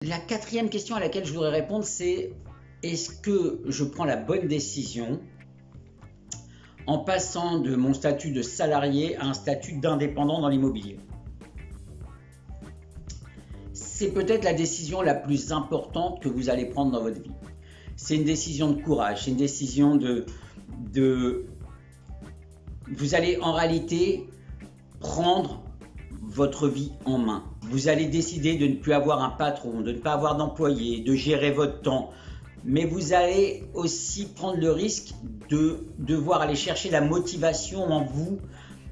La quatrième question à laquelle je voudrais répondre, c'est est-ce que je prends la bonne décision en passant de mon statut de salarié à un statut d'indépendant dans l'immobilier? C'est peut-être la décision la plus importante que vous allez prendre dans votre vie. C'est une décision de courage, c'est une décision Vous allez en réalité prendre votre vie en main. Vous allez décider de ne plus avoir un patron, de ne pas avoir d'employé, de gérer votre temps. Mais vous allez aussi prendre le risque de devoir aller chercher la motivation en vous,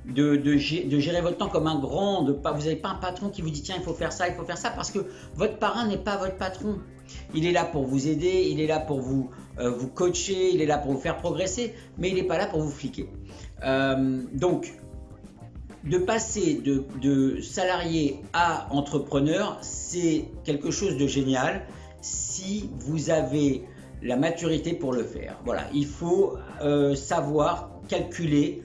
de gérer votre temps comme un grand. Vous n'avez pas un patron qui vous dit tiens, il faut faire ça, parce que votre parrain n'est pas votre patron. Il est là pour vous aider, il est là pour vous coacher, il est là pour vous faire progresser, mais il n'est pas là pour vous fliquer. Donc, de passer de salarié à entrepreneur, c'est quelque chose de génial si vous avez la maturité pour le faire. Voilà, il faut savoir calculer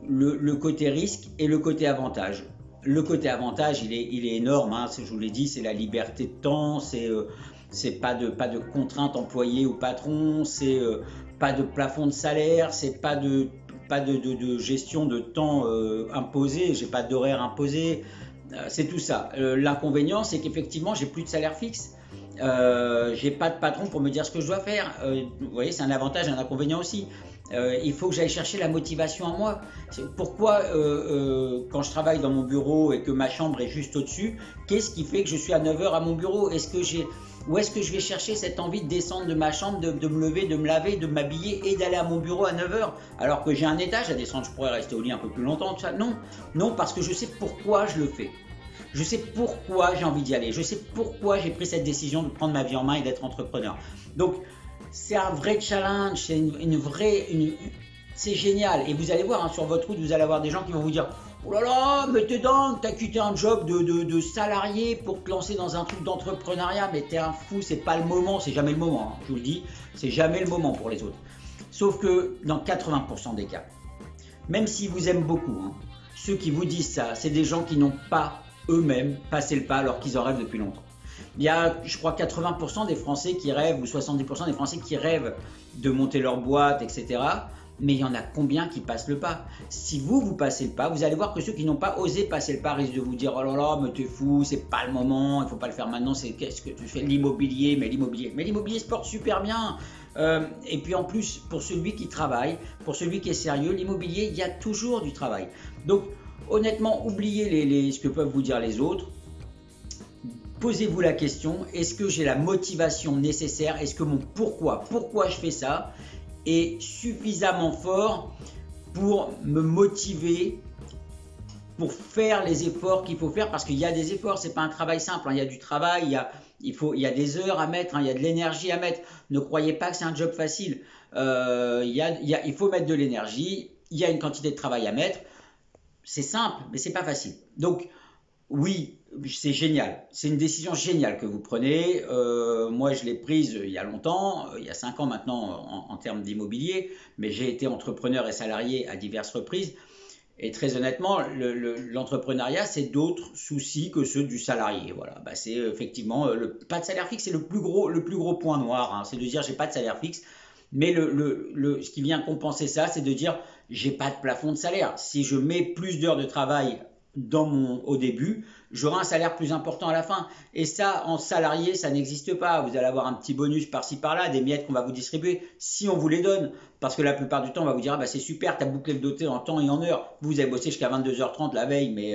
le côté risque et le côté avantage. Le côté avantage, il est énorme, hein, je vous l'ai dit, c'est la liberté de temps, c'est pas de contraintes employées au patron, c'est pas de plafond de salaire, c'est pas de gestion de temps imposée, j'ai pas d'horaire imposé, c'est tout ça. L'inconvénient, c'est qu'effectivement, j'ai plus de salaire fixe, j'ai pas de patron pour me dire ce que je dois faire. Vous voyez, c'est un avantage et un inconvénient aussi. Il faut que j'aille chercher la motivation en moi. Pourquoi quand je travaille dans mon bureau et que ma chambre est juste au-dessus, qu'est-ce qui fait que je suis à 9 h à mon bureau? Où est-ce que je vais chercher cette envie de descendre de ma chambre, de me lever, de me laver, de m'habiller et d'aller à mon bureau à 9 h alors que j'ai un étage à descendre, je pourrais rester au lit un peu plus longtemps, tout ça. Non, non, parce que je sais pourquoi je le fais. Je sais pourquoi j'ai envie d'y aller. Je sais pourquoi j'ai pris cette décision de prendre ma vie en main et d'être entrepreneur. Donc, c'est un vrai challenge, c'est c'est génial. Et vous allez voir, hein, sur votre route, vous allez avoir des gens qui vont vous dire « Oh là là, mais t'es dingue, t'as quitté un job de salarié pour te lancer dans un truc d'entrepreneuriat, mais t'es un fou, c'est pas le moment, c'est jamais le moment, hein, je vous le dis, c'est jamais le moment pour les autres. » Sauf que dans 80% des cas, même s'ils vous aiment beaucoup, hein, ceux qui vous disent ça, c'est des gens qui n'ont pas eux-mêmes passé le pas alors qu'ils en rêvent depuis longtemps. Il y a, je crois, 80% des Français qui rêvent, ou 70% des Français qui rêvent de monter leur boîte, etc. Mais il y en a combien qui passent le pas? Si vous passez le pas, vous allez voir que ceux qui n'ont pas osé passer le pas risquent de vous dire « Oh là là, mais t'es fou, c'est pas le moment, il faut pas le faire maintenant, c'est qu'est-ce que tu fais? L'immobilier, mais l'immobilier se porte super bien. » Et puis en plus, pour celui qui travaille, pour celui qui est sérieux, l'immobilier, il y a toujours du travail. Donc, honnêtement, oubliez ce que peuvent vous dire les autres. Posez-vous la question, est-ce que j'ai la motivation nécessaire? Est-ce que mon pourquoi je fais ça est suffisamment fort pour me motiver, pour faire les efforts qu'il faut faire? Parce qu'il y a des efforts, c'est pas un travail simple, hein. Il y a du travail, il y a des heures à mettre, hein, il y a de l'énergie à mettre. Ne croyez pas que c'est un job facile. Il faut mettre de l'énergie, il y a une quantité de travail à mettre. C'est simple, mais c'est pas facile. Donc, oui, c'est génial. C'est une décision géniale que vous prenez. Moi, je l'ai prise il y a longtemps, il y a 5 ans maintenant en termes d'immobilier, mais j'ai été entrepreneur et salarié à diverses reprises. Et très honnêtement, l'entrepreneuriat, c'est d'autres soucis que ceux du salarié. Voilà, bah, c'est effectivement pas de salaire fixe, c'est le plus gros point noir, hein. C'est de dire j'ai pas de salaire fixe. Mais ce qui vient compenser ça, c'est de dire j'ai pas de plafond de salaire. Si je mets plus d'heures de travail au début, j'aurai un salaire plus important à la fin. Et ça, en salarié, ça n'existe pas. Vous allez avoir un petit bonus par-ci par-là, des miettes qu'on va vous distribuer, si on vous les donne. Parce que la plupart du temps, on va vous dire, ah bah c'est super, tu as bouclé le doté en temps et en heure. Vous avez bossé jusqu'à 22h30 la veille, mais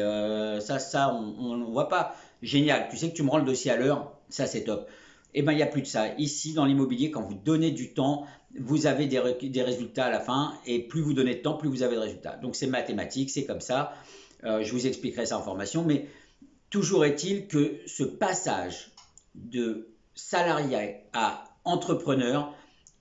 ça, on ne voit pas. Génial, tu sais que tu me rends le dossier à l'heure, ça c'est top. Eh bien, il n'y a plus de ça. Ici, dans l'immobilier, quand vous donnez du temps, vous avez des résultats à la fin. Et plus vous donnez de temps, plus vous avez de résultats. Donc, c'est mathématique, c'est comme ça. Je vous expliquerai ça en formation. Mais toujours est-il que ce passage de salarié à entrepreneur,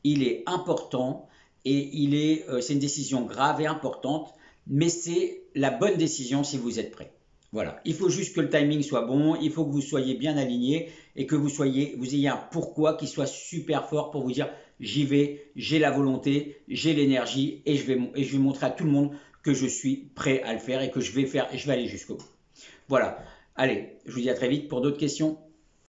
il est important et c'est une décision grave et importante. Mais c'est la bonne décision si vous êtes prêt. Voilà, il faut juste que le timing soit bon, il faut que vous soyez bien aligné et que vous ayez un pourquoi qui soit super fort pour vous dire j'y vais, j'ai la volonté, j'ai l'énergie et je vais montrer à tout le monde que je suis prêt à le faire et que je vais aller jusqu'au bout. Voilà, allez, je vous dis à très vite pour d'autres questions.